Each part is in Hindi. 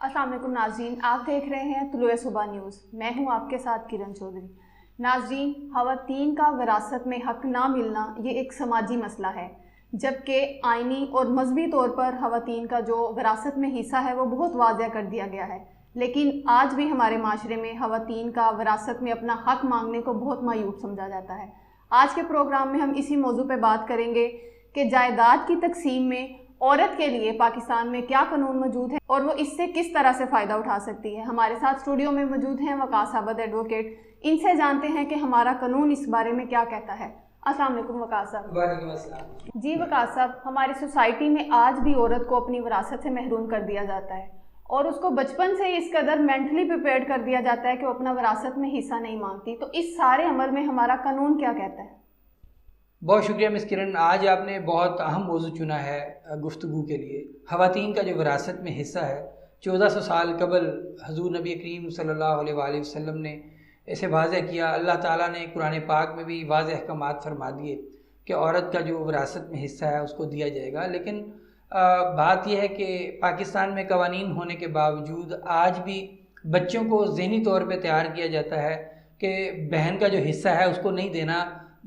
अस्सलाम वालेकुम नाज़रीन, आप देख रहे हैं तुलुए सुबह न्यूज़। मैं हूं आपके साथ किरण चौधरी। नाज़रीन, ख़वातीन का विरासत में हक़ ना मिलना ये एक समाजी मसला है, जबकि आइनी और मजहबी तौर पर ख़वातीन का जो विरासत में हिस्सा है वो बहुत वाज़ेह कर दिया गया है। लेकिन आज भी हमारे माशरे में ख़वातीन का विरासत में अपना हक़ मांगने को बहुत मायूब समझा जाता है। आज के प्रोग्राम में हम इसी मौजू पर बात करेंगे कि जायदाद की तकसीम में औरत के लिए पाकिस्तान में क्या कानून मौजूद है और वो इससे किस तरह से फ़ायदा उठा सकती है। हमारे साथ स्टूडियो में मौजूद हैं वकास अहमद एडवोकेट। इनसे जानते हैं कि हमारा कानून इस बारे में क्या कहता है। अस्सलाम वालेकुम वकास साहब। वालेकुम अस्सलाम। जी वकास साहब, हमारी सोसाइटी में आज भी औरत को अपनी विरासत से महरूम कर दिया जाता है और उसको बचपन से ही इस कदर मेंटली प्रिपेयर्ड कर दिया जाता है कि वो अपना विरासत में हिस्सा नहीं मांगती। तो इस सारे अमल में हमारा कानून क्या कहता है? बहुत शुक्रिया मिस किरण, आज आपने बहुत अहम मौजू चुना है गुफ्तगू के लिए। ख़वातीन का जो विरासत में हिस्सा है, 1400 साल कबल हजूर नबी करीम सल्लल्लाहु अलैहि वसल्लम ने इसे वाज़ेह किया। अल्लाह ताला ने कुरान पाक में भी वाज़ेह अहकामात फरमा दिए कि औरत का जो विरासत में हिस्सा है उसको दिया जाएगा। लेकिन बात यह है कि पाकिस्तान में कवानीन होने के बावजूद आज भी बच्चों को ज़हनी तौर पर तैयार किया जाता है कि बहन का जो हिस्सा है उसको नहीं देना।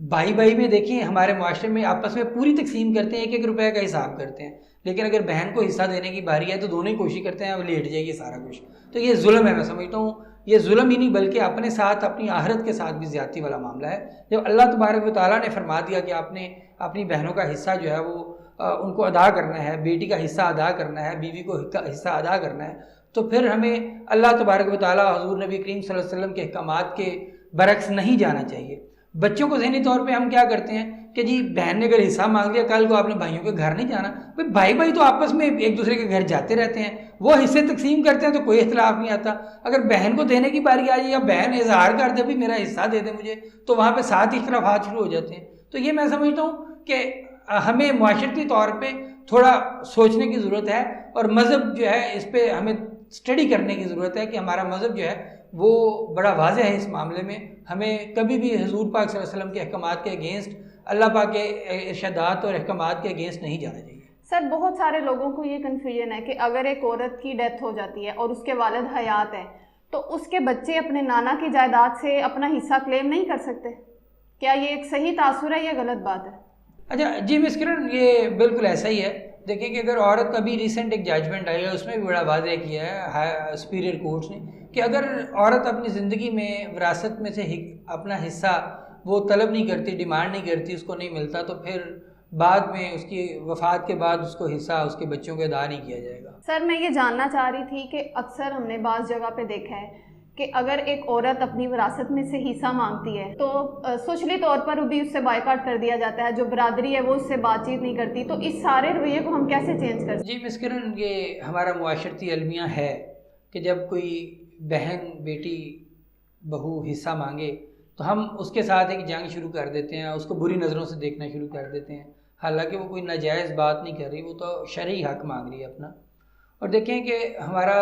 भाई भाई में देखिए, हमारे माशरे में आपस में पूरी तकसीम करते हैं, 1-1 रुपए का हिसाब करते हैं, लेकिन अगर बहन को हिस्सा देने की बारी है तो दोनों ही कोशिश करते हैं अब लेट जाएगी सारा कुछ। तो ये जुल्म है, मैं समझता हूँ ये जुल्म ही नहीं बल्कि अपने साथ अपनी आहरत के साथ भी ज़्यादती वाला मामला है। जब अल्लाह तबारक व तआला ने फरमा दिया कि आपने अपनी बहनों का हिस्सा जो है वो उनको अदा करना है, बेटी का हिस्सा अदा करना है, बीवी को हिस्सा अदा करना है, तो फिर हमें अल्लाह तबारक व तआला हजूर नबी करीम सल्लल्लाहु अलैहि वसल्लम के अहकामात के बरक्स नहीं जाना चाहिए। बच्चों को ज़हनी तौर पे हम क्या करते हैं कि जी बहन ने अगर हिस्सा मांग लिया, कल को आपने भाइयों के घर नहीं जाना। भाई भाई तो आपस में एक दूसरे के घर जाते रहते हैं, वो हिस्से तकसीम करते हैं तो कोई इख्तिलाफ नहीं आता। अगर बहन को देने की बारी आ जाए या बहन इजहार कर दे भी मेरा हिस्सा दे दे मुझे, तो वहाँ पे 7 इख्तिलाफात शुरू हो जाते हैं। तो ये मैं समझता हूँ कि हमें माशरती तौर पर थोड़ा सोचने की ज़रूरत है और मज़हब जो है इस पर हमें स्टडी करने की ज़रूरत है कि हमारा मज़हब जो है वो बड़ा वाज़ेह है इस मामले में। हमें कभी भी हुज़ूर पाक सल्लल्लाहु अलैहि वसल्लम के अहकामात के अगेंस्ट, अल्लाह पाक के इरशादात और अहकामात के अगेंस्ट नहीं जाना चाहिए। सर, बहुत सारे लोगों को ये कन्फ्यूजन है कि अगर एक औरत की डेथ हो जाती है और उसके वालिद हयात हैं तो उसके बच्चे अपने नाना की जायदाद से अपना हिस्सा क्लेम नहीं कर सकते। क्या ये एक सही तासुर है या गलत बात है? अच्छा जी मिस किरण, ये बिल्कुल ऐसा ही है। देखिए कि अगर औरत का भी रिसेंट एक जजमेंट आई है, उसमें भी बड़ा वाज़ेह किया है सुपीरियर कोर्ट्स ने कि अगर औरत अपनी ज़िंदगी में विरासत में से अपना हिस्सा वो तलब नहीं करती, डिमांड नहीं करती, उसको नहीं मिलता, तो फिर बाद में उसकी वफ़ात के बाद उसको हिस्सा उसके बच्चों को अदा नहीं किया जाएगा। सर, मैं ये जानना चाह रही थी कि अक्सर हमने बाज़ जगह पे देखा है कि अगर एक औरत अपनी विरासत में से हिस्सा मांगती है तो सोशली तौर पर भी उससे बायकॉट कर दिया जाता है, जो बरादरी है वो उससे बातचीत नहीं करती। तो इस सारे रवैये को हम कैसे चेंज कर सकते? जी मिस किरण, ये हमारा मुआशरती अलमिया है कि जब कोई बहन, बेटी, बहू हिस्सा मांगे तो हम उसके साथ एक जंग शुरू कर देते हैं, उसको बुरी नज़रों से देखना शुरू कर देते हैं। हालांकि वो कोई नाजायज़ बात नहीं कर रही, वो तो शरई हक़ मांग रही है अपना। और देखें कि हमारा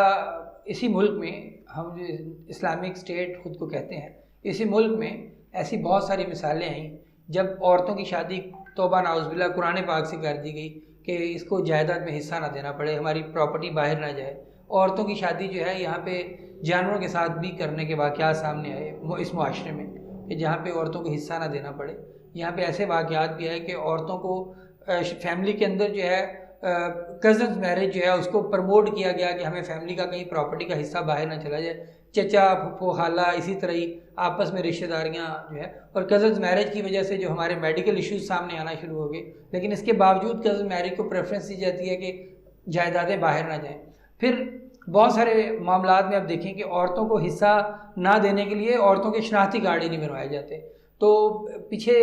इसी मुल्क में, हम जो इस्लामिक स्टेट ख़ुद को कहते हैं, इसी मुल्क में ऐसी बहुत सारी मिसालें आई जब औरतों की शादी तौबा नाउज़ुबिल्लाह कुरान पाक से कर दी गई कि इसको जायदाद में हिस्सा ना देना पड़े, हमारी प्रॉपर्टी बाहर ना जाए। औरतों की शादी जो है यहाँ पे जानवरों के साथ भी करने के वाक़यात सामने आए वो इस मुआशरे में, कि जहाँ पे औरतों को हिस्सा ना देना पड़े। यहाँ पे ऐसे वाक़यात भी है कि औरतों को फैमिली के अंदर जो है कज़न्स मैरिज जो है उसको प्रमोट किया गया कि हमें फैमिली का कहीं प्रॉपर्टी का हिस्सा बाहर ना चला जाए। चचा, फूफो, खाला, इसी तरह ही आपस में रिश्तेदारियाँ जो है, और कज़न्स मैरिज की वजह से जो हमारे मेडिकल इश्यूज़ सामने आना शुरू हो गए। लेकिन इसके बावजूद कज़न मैरिज को प्रेफरेंस दी जाती है कि जायदादें बाहर ना जाएँ। फिर बहुत सारे मामलात में आप देखें कि औरतों को हिस्सा ना देने के लिए औरतों के शनाख्ती कार्ड ही नहीं बनवाए जाते। तो पीछे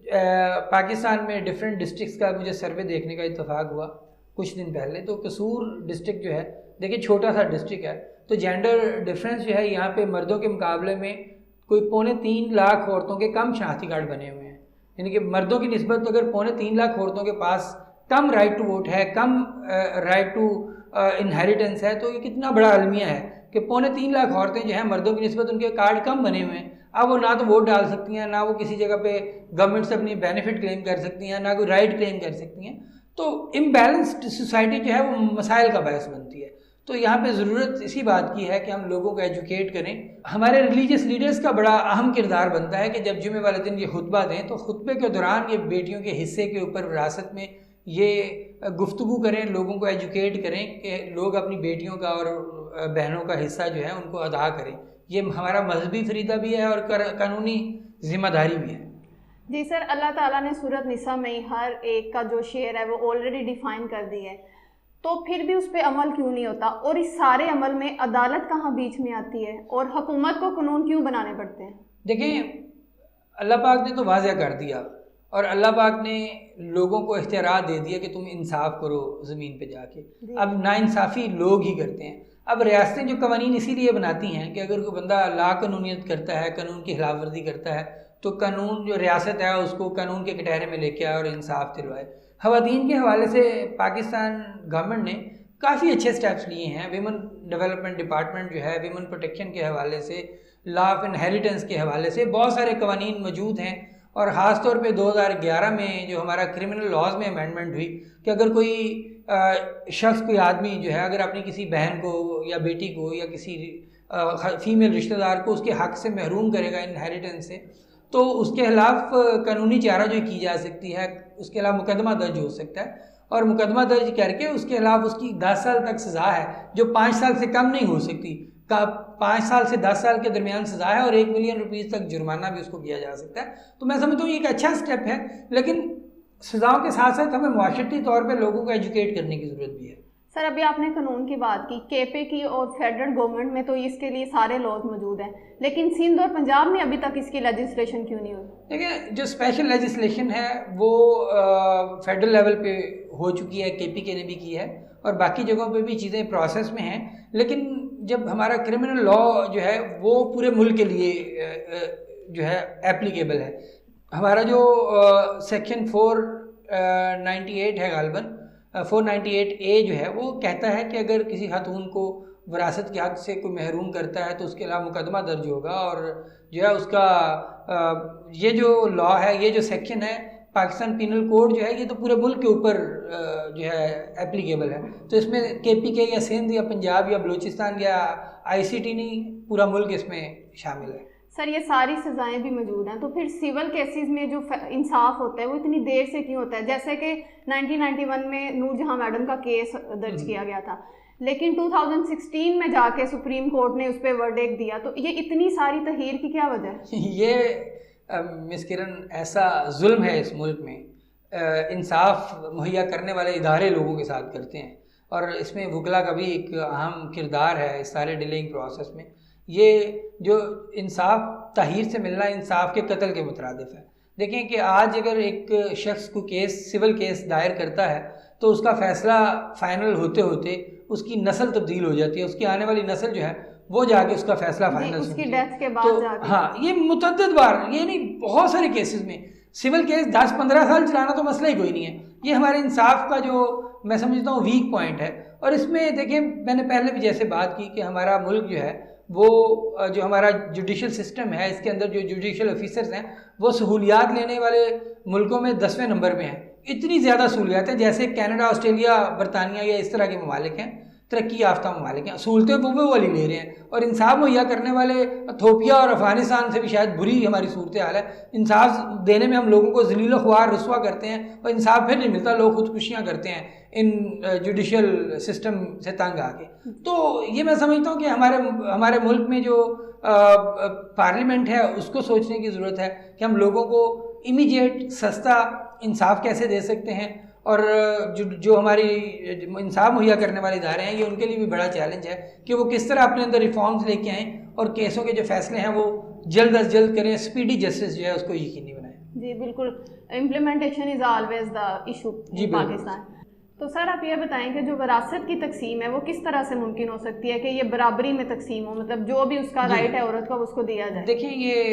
पाकिस्तान में डिफरेंट डिस्ट्रिक्ट्स का मुझे सर्वे देखने का इत्तेफाक हुआ कुछ दिन पहले। तो कसूर डिस्ट्रिक्ट जो है, देखिए छोटा सा डिस्ट्रिक्ट है, तो जेंडर डिफरेंस जो है यहाँ पे मर्दों के मुकाबले में कोई 3.25 लाख औरतों के कम शनाख्ती कार्ड बने हुए हैं। यानी कि मर्दों की निस्बत अगर 3.25 लाख औरतों के पास कम राइट टू वोट है, कम राइट टू इनहेरिटेंस है, तो ये कितना बड़ा अलमिया है कि 3.25 लाख औरतें जो हैं मर्दों की निस्बत उनके कार्ड कम बने हुए हैं। अब वो ना तो वोट डाल सकती हैं, ना वो किसी जगह पे गवर्नमेंट से अपनी बेनिफिट क्लेम कर सकती हैं, ना कोई राइट क्लेम कर सकती हैं। तो इम्बैलेंस्ड सोसाइटी जो है वो मसाइल का बायस बनती है। तो यहाँ पे ज़रूरत इसी बात की है कि हम लोगों को एजुकेट करें। हमारे रिलीजियस लीडर्स का बड़ा अहम किरदार बनता है कि जब जुमे वाले दिन ये खुतबा दें तो खुतबे के दौरान ये बेटियों के हिस्से के ऊपर विरासत में ये गुफ्तगू करें, लोगों को एजुकेट करें कि लोग अपनी बेटियों का और बहनों का हिस्सा जो है उनको अदा करें। ये हमारा मजहबी फरीदा भी है और कानूनी जिम्मेदारी भी है। जी सर, अल्लाह ताला ने सूरत निसा में हर एक का जो शेर है वो ऑलरेडी डिफाइन कर दिया है, तो फिर भी उस पर अमल क्यों नहीं होता? और इस सारे अमल में अदालत कहाँ बीच में आती है और हुकूमत को कानून क्यों बनाने पड़ते हैं? देखें, अल्लाह पाक ने तो वाज़ह कर दिया और अल्लाह पाक ने लोगों को इख्तियार दे दिया कि तुम इंसाफ करो ज़मीन पे जाके। अब नाइंसाफ़ी लोग ही करते हैं। अब रियासतें जो कवानीन इसीलिए बनाती हैं कि अगर कोई बंदा लाकानूनियत करता है, कानून की खिलाफ वर्जी करता है, तो कानून जो रियासत है उसको कानून के कटहरे में लेके आए और इंसाफ दिलवाए। ख़वातीन के हवाले से पाकिस्तान गवर्नमेंट ने काफ़ी अच्छे स्टेप्स लिए हैं। विमेन डेवलपमेंट डिपार्टमेंट जो है, विमेन प्रोटेक्शन के हवाले से, लॉ ऑफ इनहेरिटेंस के हवाले से बहुत सारे कवानीन मौजूद हैं। और ख़ास तौर पे 2011 में जो हमारा क्रिमिनल लॉज में अमेंडमेंट हुई कि अगर कोई शख्स, कोई आदमी जो है, अगर अपनी किसी बहन को या बेटी को या किसी फीमेल रिश्तेदार को उसके हक़ से महरूम करेगा इनहेरिटेंस से, तो उसके खिलाफ कानूनी चाराजोई की जा सकती है, उसके खिलाफ मुकदमा दर्ज हो सकता है। और मुकदमा दर्ज करके उसके खिलाफ उसकी 10 साल तक सज़ा है, जो 5 साल से कम नहीं हो सकती। 5 साल से 10 साल के दरमियान सज़ा है और 1 मिलियन रुपीज़ तक जुर्माना भी उसको किया जा सकता है। तो मैं समझता हूँ ये एक अच्छा स्टेप है, लेकिन सज़ाओं के साथ साथ हमें मुआशरती तौर पर लोगों को एजुकेट करने की ज़रूरत भी है। सर, अभी आपने कानून की बात की, केपी की और फेडरल गवर्नमेंट में तो इसके लिए सारे लॉज मौजूद हैं, लेकिन सिंध और पंजाब में अभी तक इसकी लेजिस्लेशन क्यों नहीं हुई? देखिए, जो स्पेशल लेजिस्लेशन है वो फेडरल लेवल पे हो चुकी है, केपी के ने भी की है और बाकी जगहों पे भी चीज़ें प्रोसेस में हैं। लेकिन जब हमारा क्रिमिनल लॉ जो है वो पूरे मुल्क के लिए जो है एप्लीकेबल है। हमारा जो सेक्शन 498 है, गालबन 498A जो है, वो कहता है कि अगर किसी खातून को विरासत के हक़ से कोई महरूम करता है तो उसके खिलाफ मुकदमा दर्ज होगा। और जो है उसका ये जो लॉ है, ये जो सेक्शन है पाकिस्तान पीनल कोड जो है, ये तो पूरे मुल्क के ऊपर जो है एप्लीकेबल है। तो इसमें केपी के या सिंध या पंजाब या बलूचिस्तान या ICT नहीं, पूरा मुल्क इसमें शामिल है। सर, ये सारी सज़ाएं भी मौजूद हैं, तो फिर सिविल केसेस में जो इंसाफ होता है वो इतनी देर से क्यों होता है? जैसे कि 1991 में नूरजहां मैडम का केस दर्ज किया गया था, लेकिन 2016 में जाके सुप्रीम कोर्ट ने उस पर वर्डिक्ट दिया, तो ये इतनी सारी तहीर की क्या वजह है? ये मिस किरण, ऐसा जुल्म है इस मुल्क में। इंसाफ मुहैया करने वाले इदारे लोगों के साथ करते हैं और इसमें वकला का भी एक अहम किरदार है इस सारे डिलेइंग प्रोसेस में। ये जो इंसाफ तहीर से मिलना इंसाफ के कत्ल के मुतरादिफ है। देखें कि आज अगर एक शख्स को सिविल केस दायर करता है तो उसका फ़ैसला फ़ाइनल होते होते उसकी नस्ल तब्दील हो जाती है, उसकी आने वाली नस्ल जो है वो जाके उसका फ़ैसला फाइनल उसकी डेथ के बाद तो जाके। हाँ, ये मुतअद्दिद बार, ये नहीं, बहुत सारे केसेस में सिविल केस 10-15 साल चलाना तो मसला ही कोई नहीं है। ये हमारे इंसाफ का जो मैं समझता हूँ वीक पॉइंट है। और इसमें देखिए, मैंने पहले भी जैसे बात की कि हमारा मुल्क जो है वो जो हमारा जुडिशल सिस्टम है, इसके अंदर जो जुडिशल ऑफिसर्स हैं वो सहूलियात लेने वाले मुल्कों में 10वें नंबर पे हैं। इतनी ज़्यादा सहूलियात हैं, जैसे कनाडा, ऑस्ट्रेलिया, बरतानिया या इस तरह के ममालिक हैं, तरक्की याफ्ता ममालिक हैं, सहूलतें वो वाली ले रहे हैं। और इंसाफ मुहैया करने वाले इथोपिया और अफ़गानिस्तान से भी शायद बुरी हमारी सूरत हाल है। इंसाफ देने में हम लोगों को ज़लील ख्वार रुस्वा करते हैं और इंसाफ फिर नहीं मिलता, लोग खुदकुशियाँ करते हैं इन जुडिशल सिस्टम से तंग आके। तो ये मैं समझता हूँ कि हमारे मुल्क में जो पार्लियामेंट है उसको सोचने की ज़रूरत है कि हम लोगों को इमीडिएट सस्ता इंसाफ कैसे दे सकते हैं। और जो हमारी इंसाफ मुहैया करने वाले इदारे हैं, ये उनके लिए भी बड़ा चैलेंज है कि वो किस तरह अपने अंदर रिफॉर्म्स लेके आएँ और केसों के जो फैसले हैं वो जल्द अज जल्द करें, स्पीडी जस्टिस जो है उसको यकीनी बनाएं। जी बिल्कुल, implementation is always the issue in Pakistan. तो सर, आप ये बताएं कि जो विरासत की तकसीम है वो किस तरह से मुमकिन हो सकती है कि ये बराबरी में तकसीम हो, मतलब जो भी उसका राइट है औरत का उसको दिया जाए? देखिए, ये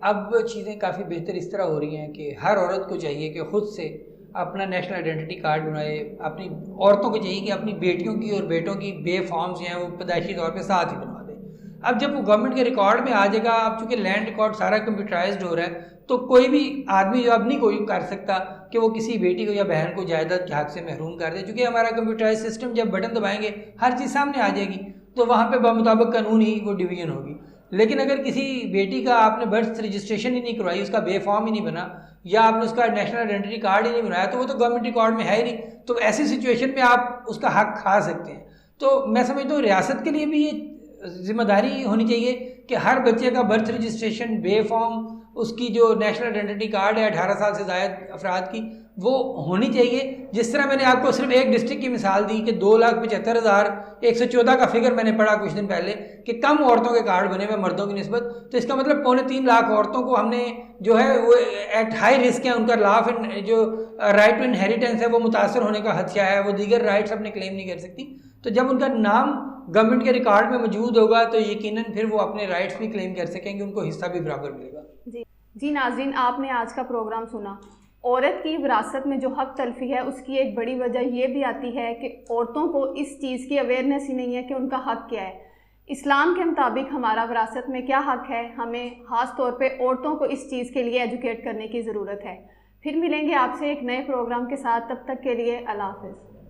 अब चीज़ें काफ़ी बेहतर इस तरह हो रही हैं कि हर औरत को चाहिए कि ख़ुद से अपना नेशनल आइडेंटिटी कार्ड बनाए। अपनी औरतों को चाहिए कि अपनी बेटियों की और बेटों की बे फॉर्म्स जो हैं वो पैदाइशी तौर पे साथ ही बनवा दें। अब जब वो गवर्नमेंट के रिकॉर्ड में आ जाएगा, अब चूँकि लैंड रिकॉर्ड सारा कंप्यूटराइज्ड हो रहा है, तो कोई भी आदमी जो अब नहीं कोई कर सकता कि वो किसी बेटी को या बहन को जायदाद के हक से महरूम कर दे, क्योंकि हमारा कंप्यूटराइज सिस्टम जब बटन दबाएंगे हर चीज़ सामने आ जाएगी, तो वहाँ पे बामुताबिक कानून ही वो डिवीजन होगी। लेकिन अगर किसी बेटी का आपने बर्थ रजिस्ट्रेशन ही नहीं करवाई, उसका बे फॉर्म ही नहीं बना, या आपने उसका नेशनल आइडेंटिटी कार्ड ही नहीं बनाया, तो वो तो गवर्नमेंट रिकॉर्ड में है ही नहीं, तो ऐसी सिचुएशन में आप उसका हक खा सकते हैं। तो मैं समझता हूँ रियासत के लिए भी ये जिम्मेदारी होनी चाहिए कि हर बच्चे का बर्थ रजिस्ट्रेशन, बे फॉर्म, उसकी जो नेशनल आइडेंटिटी कार्ड है 18 साल से ज़ायद अफराद की, वो होनी चाहिए। जिस तरह मैंने आपको सिर्फ एक डिस्ट्रिक्ट की मिसाल दी कि 2,75,114 का फिगर मैंने पढ़ा कुछ दिन पहले कि कम औरतों के कार्ड बने हुए मर्दों की निस्बत, तो इसका मतलब 2.25 लाख औरतों को हमने जो है वो एट हाई रिस्क है, उनका लाफ जो राइट टू इनहेरिटेंस है वो मुतासर होने का खदशा है, वो दीगर राइट्स अपने क्लेम नहीं कर सकती। तो जब उनका नाम गवर्नमेंट के रिकॉर्ड में मौजूद होगा तो यकीनन फिर वो अपने राइट्स भी क्लेम कर सकेंगे, उनको हिस्सा भी बराबर मिलेगा। जी नाज़रीन, आपने आज का प्रोग्राम सुना। औरत की विरासत में जो हक तलफी है उसकी एक बड़ी वजह यह भी आती है कि औरतों को इस चीज़ की अवेयरनेस ही नहीं है कि उनका हक क्या है। इस्लाम के मुताबिक हमारा विरासत में क्या हक है, हमें ख़ास तौर पे औरतों को इस चीज़ के लिए एजुकेट करने की ज़रूरत है। फिर मिलेंगे आपसे एक नए प्रोग्राम के साथ, तब तक के लिए अल्लाह हाफ़िज़।